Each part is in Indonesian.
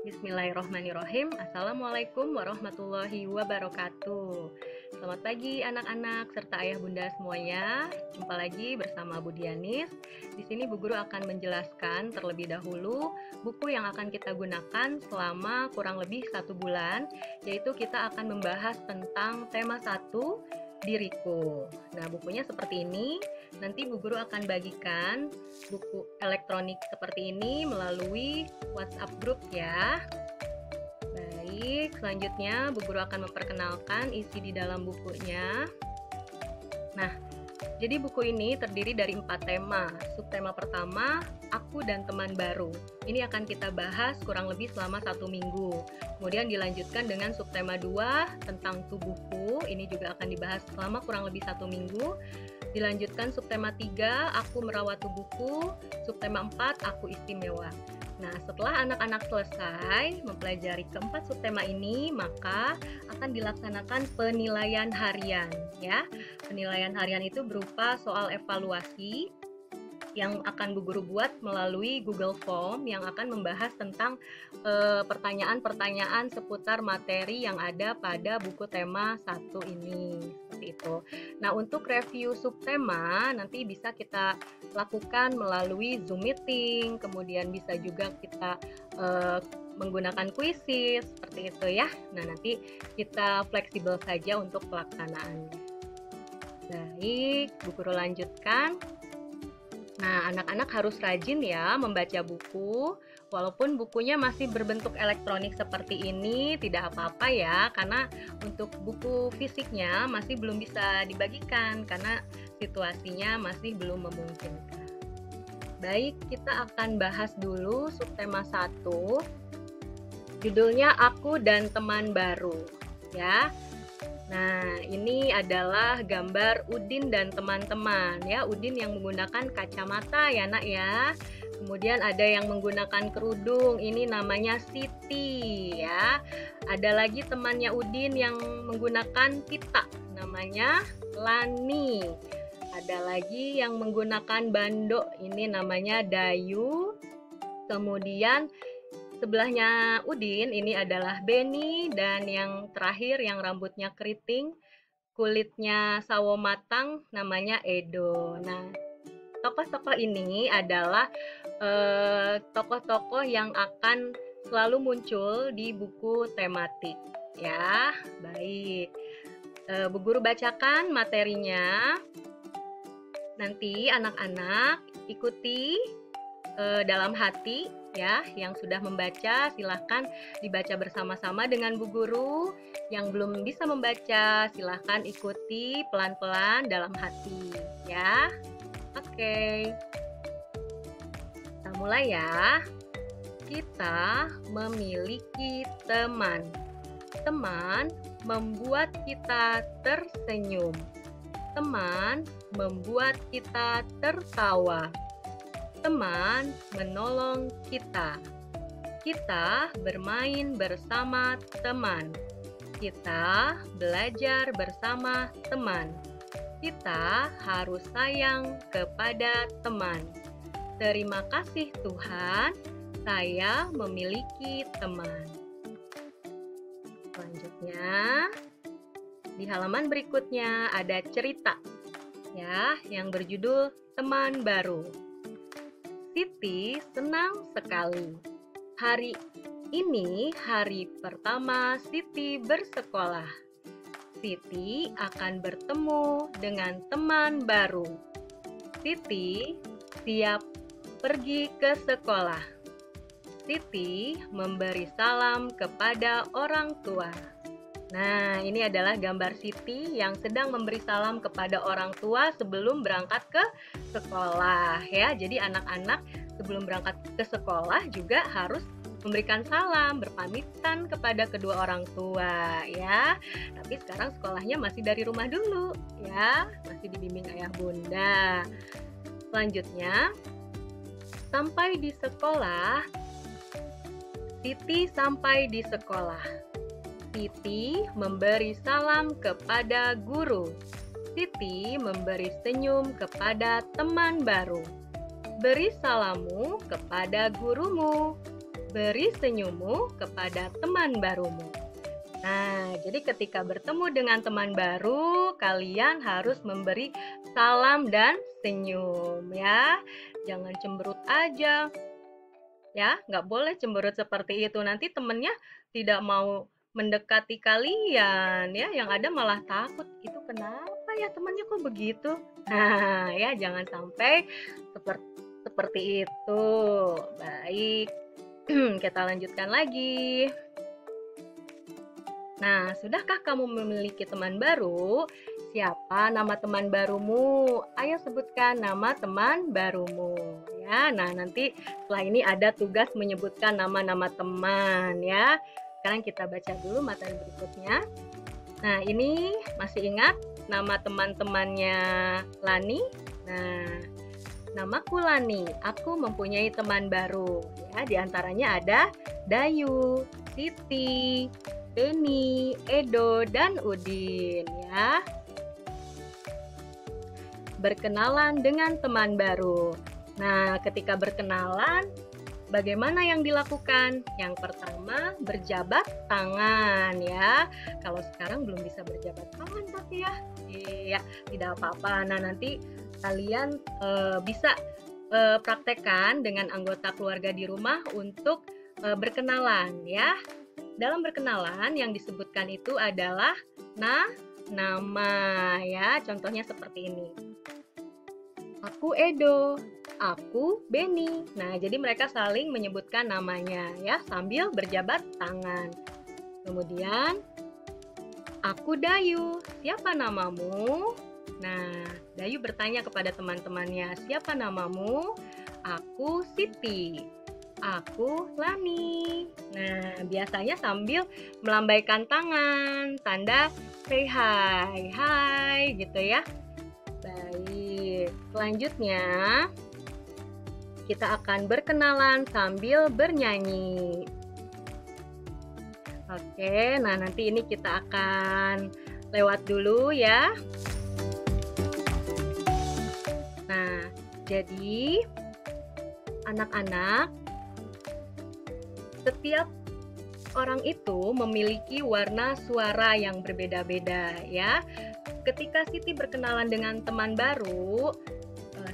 Bismillahirrohmanirrohim. Assalamualaikum warahmatullahi wabarakatuh. Selamat pagi anak-anak serta ayah bunda semuanya. Jumpa lagi bersama Bu Dianis. Di sini Bu Guru akan menjelaskan terlebih dahulu buku yang akan kita gunakan selama kurang lebih 1 bulan, yaitu kita akan membahas tentang tema 1, diriku. Nah, bukunya seperti ini. Nanti Bu Guru akan bagikan buku elektronik seperti ini melalui WhatsApp group ya. Baik, selanjutnya Bu Guru akan memperkenalkan isi di dalam bukunya. Nah, jadi buku ini terdiri dari 4 tema. Subtema pertama, aku dan teman baru. Ini akan kita bahas kurang lebih selama 1 minggu. Kemudian dilanjutkan dengan subtema 2 tentang tubuhku. Ini juga akan dibahas selama kurang lebih 1 minggu. Dilanjutkan subtema 3, aku merawat tubuhku. Subtema 4, aku istimewa. Nah, setelah anak-anak selesai mempelajari keempat subtema ini, maka akan dilaksanakan penilaian harian ya. Penilaian harian itu berupa soal evaluasi yang akan Bu Guru buat melalui Google Form yang akan membahas tentang pertanyaan-pertanyaan seputar materi yang ada pada buku tema 1 ini. Seperti itu. Nah, untuk review subtema nanti bisa kita lakukan melalui Zoom meeting, kemudian bisa juga kita menggunakan kuisis, seperti itu ya. Nah, nanti kita fleksibel saja untuk pelaksanaannya. Baik, Bu Guru lanjutkan. Nah, anak-anak harus rajin ya membaca buku. Walaupun bukunya masih berbentuk elektronik seperti ini, tidak apa-apa ya, karena untuk buku fisiknya masih belum bisa dibagikan karena situasinya masih belum memungkinkan. Baik, kita akan bahas dulu subtema 1. Judulnya Aku dan Teman Baru ya. Nah, ini adalah gambar Udin dan teman-teman ya. Udin yang menggunakan kacamata ya, Nak ya. Kemudian ada yang menggunakan kerudung. Ini namanya Siti ya. Ada lagi temannya Udin yang menggunakan pita. Namanya Lani. Ada lagi yang menggunakan bandok. Ini namanya Dayu. Kemudian sebelahnya Udin ini adalah Beni, dan yang terakhir yang rambutnya keriting, kulitnya sawo matang, namanya Edo. Nah, tokoh-tokoh ini adalah tokoh-tokoh yang akan selalu muncul di buku tematik ya. Baik, Bu Guru bacakan materinya. Nanti anak-anak ikuti dalam hati ya. Yang sudah membaca silahkan dibaca bersama-sama dengan Bu Guru. Yang belum bisa membaca silahkan ikuti pelan-pelan dalam hati ya. Oke, kita mulai ya. Kita memiliki teman. Teman membuat kita tersenyum. Teman membuat kita tertawa. Teman menolong kita. Kita bermain bersama teman. Kita belajar bersama teman. Kita harus sayang kepada teman. Terima kasih Tuhan, saya memiliki teman. Selanjutnya, di halaman berikutnya ada cerita ya yang berjudul Teman Baru. Siti senang sekali. Hari ini hari pertama Siti bersekolah. Siti akan bertemu dengan teman baru. Siti siap pergi ke sekolah. Siti memberi salam kepada orang tua. Nah, ini adalah gambar Siti yang sedang memberi salam kepada orang tua sebelum berangkat ke sekolah ya. Jadi anak-anak sebelum berangkat ke sekolah juga harus memberikan salam, berpamitan kepada kedua orang tua ya. Tapi sekarang sekolahnya masih dari rumah dulu ya, masih dibimbing ayah bunda. Selanjutnya, sampai di sekolah. Siti sampai di sekolah. Siti memberi salam kepada guru. Siti memberi senyum kepada teman baru. Beri salammu kepada gurumu. beri senyummu kepada teman barumu. Nah, jadi ketika bertemu dengan teman baru, kalian harus memberi salam dan senyum ya. Jangan cemberut aja. Ya, nggak boleh cemberut seperti itu. Nanti temennya tidak mau mendekati kalian ya, yang ada malah takut. Itu kenapa ya temannya kok begitu? Nah, ya jangan sampai seperti itu. Baik. Kita lanjutkan lagi. Nah, sudahkah kamu memiliki teman baru? Siapa nama teman barumu? Ayo sebutkan nama teman barumu. Ya, nah nanti setelah ini ada tugas menyebutkan nama-nama teman ya. Sekarang kita baca dulu materi berikutnya. Nah, ini masih ingat nama teman-temannya Lani? Nah, namaku Lani. Aku mempunyai teman baru. Ya, diantaranya ada Dayu, Siti, Beni, Edo, dan Udin ya. Berkenalan dengan teman baru. Nah, ketika berkenalan, bagaimana yang dilakukan? Yang pertama, berjabat tangan ya. Kalau sekarang belum bisa berjabat tangan tapi ya, iya, tidak apa-apa. Nah, nanti kalian bisa praktekkan dengan anggota keluarga di rumah untuk berkenalan ya. Dalam berkenalan yang disebutkan itu adalah nama ya. Contohnya seperti ini. Aku Edo, aku Beni. Nah, jadi mereka saling menyebutkan namanya ya sambil berjabat tangan. Kemudian aku Dayu. Siapa namamu? Nah, Dayu bertanya kepada teman-temannya, "Siapa namamu?" "Aku Siti." "Aku Lani." Nah, biasanya sambil melambaikan tangan, tanda say hi, hai gitu ya. Baik, selanjutnya kita akan berkenalan sambil bernyanyi. Oke, nah nanti ini kita akan lewat dulu ya. Nah, jadi anak-anak, setiap orang itu memiliki warna suara yang berbeda-beda ya. Ketika Siti berkenalan dengan teman baru,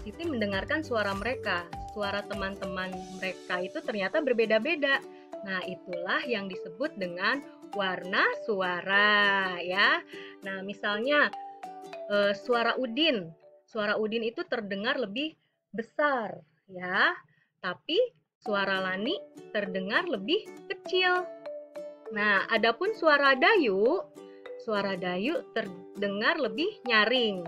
Siti mendengarkan suara mereka. Suara teman-teman mereka itu ternyata berbeda-beda. Nah, itulah yang disebut dengan warna suara ya. Nah, misalnya suara Udin. Suara Udin itu terdengar lebih besar ya. Tapi suara Lani terdengar lebih kecil. Nah, adapun suara Dayu terdengar lebih nyaring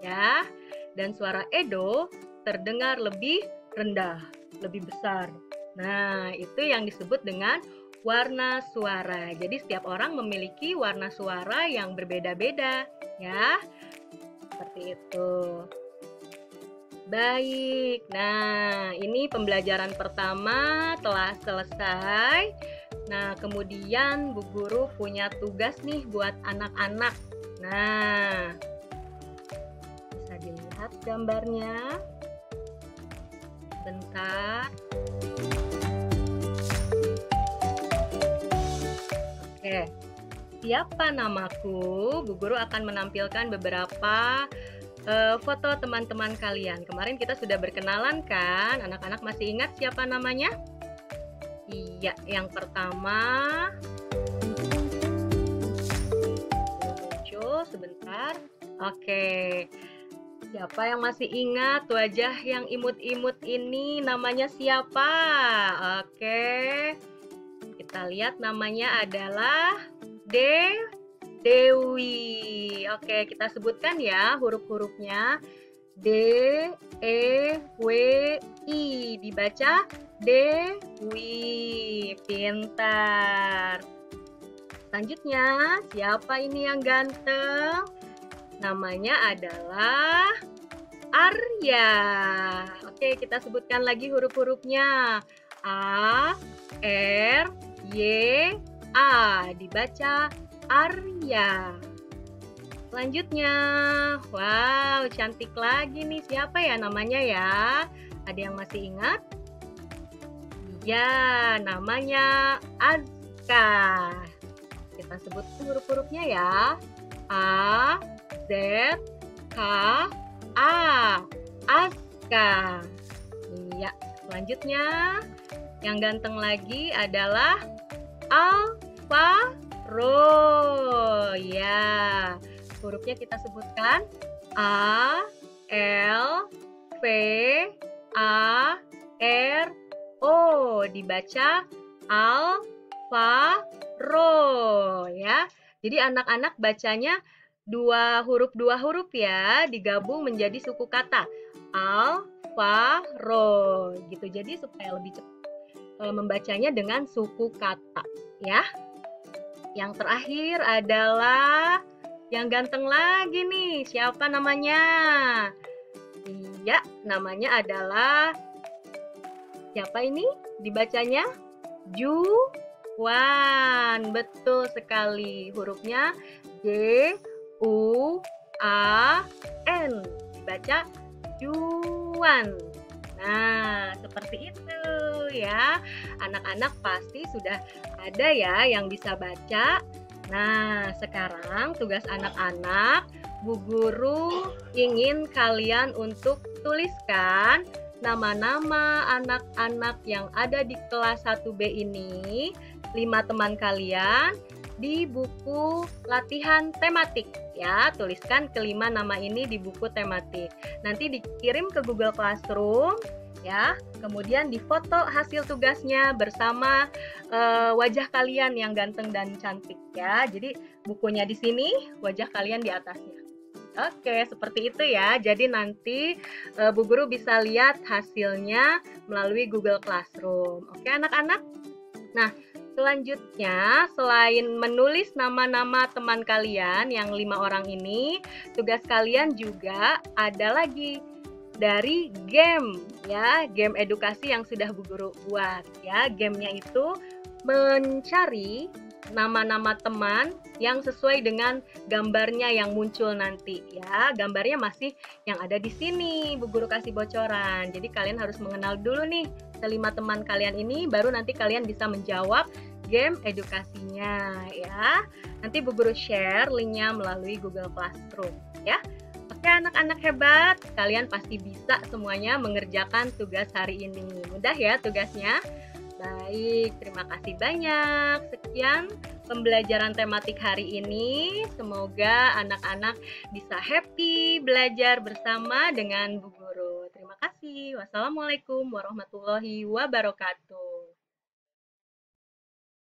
ya. Dan suara Edo terdengar lebih rendah, lebih besar. Nah, itu yang disebut dengan warna suara. Jadi setiap orang memiliki warna suara yang berbeda-beda ya. Seperti itu. Baik, nah ini pembelajaran pertama telah selesai. Nah, kemudian Bu Guru punya tugas nih buat anak-anak. Nah, bisa dilihat gambarnya. Bentar. Oke, siapa namaku? Bu Guru akan menampilkan beberapa foto teman-teman kalian. Kemarin kita sudah berkenalan kan? Anak-anak masih ingat siapa namanya? Iya, yang pertama muncul sebentar. Oke. Siapa yang masih ingat wajah yang imut-imut ini namanya siapa? Oke. Kita lihat namanya adalah Dewi. Oke, kita sebutkan ya huruf-hurufnya. D, E, W, I. Dibaca Dewi. Pintar. Selanjutnya, siapa ini yang ganteng? Namanya adalah Arya. Oke, kita sebutkan lagi huruf-hurufnya. A, R, Y, A. Dibaca Arya. Selanjutnya, wow, cantik lagi nih. Siapa ya namanya ya? Ada yang masih ingat? Ya, namanya Azka. Kita sebut huruf-hurufnya ya. A, Z, K, A. Azka. Iya, selanjutnya yang ganteng lagi adalah Alvaro. Ya, hurufnya kita sebutkan A, L, V, A, R, O. Dibaca Alvaro ya. Jadi anak-anak bacanya dua huruf ya, digabung menjadi suku kata Alvaro gitu. Jadi supaya lebih cepat membacanya dengan suku kata ya. Yang terakhir adalah yang ganteng lagi nih. Siapa namanya? Iya, namanya adalah siapa ini? Dibacanya Juan. Betul sekali. Hurufnya J U A N. Dibaca Juan. Nah, seperti itu ya. Anak-anak pasti sudah ada ya yang bisa baca. Nah, sekarang tugas anak-anak, Bu Guru ingin kalian untuk tuliskan nama-nama anak-anak yang ada di kelas 1B ini, 5 teman kalian, di buku latihan tematik ya. Tuliskan kelima nama ini di buku tematik. Nanti dikirim ke Google Classroom ya. Kemudian difoto hasil tugasnya bersama wajah kalian yang ganteng dan cantik ya. Jadi bukunya di sini, wajah kalian di atasnya. Oke, seperti itu ya. Jadi nanti Bu Guru bisa lihat hasilnya melalui Google Classroom. Oke, anak-anak? Nah, selanjutnya, selain menulis nama-nama teman kalian yang 5 orang ini, tugas kalian juga ada lagi dari game ya, game edukasi yang sudah Bu Guru buat ya. Gamenya itu mencari nama-nama teman yang sesuai dengan gambarnya yang muncul nanti ya. Gambarnya masih yang ada di sini, Bu Guru kasih bocoran. Jadi kalian harus mengenal dulu nih kelima teman kalian ini, baru nanti kalian bisa menjawab game edukasinya ya. Nanti Bu Guru share linknya melalui Google Classroom ya. Oke anak-anak hebat, kalian pasti bisa semuanya mengerjakan tugas hari ini. Mudah ya tugasnya? Baik, terima kasih banyak. Sekian pembelajaran tematik hari ini. Semoga anak-anak bisa happy belajar bersama dengan Bu Guru. Terima kasih. Wassalamualaikum warahmatullahi wabarakatuh.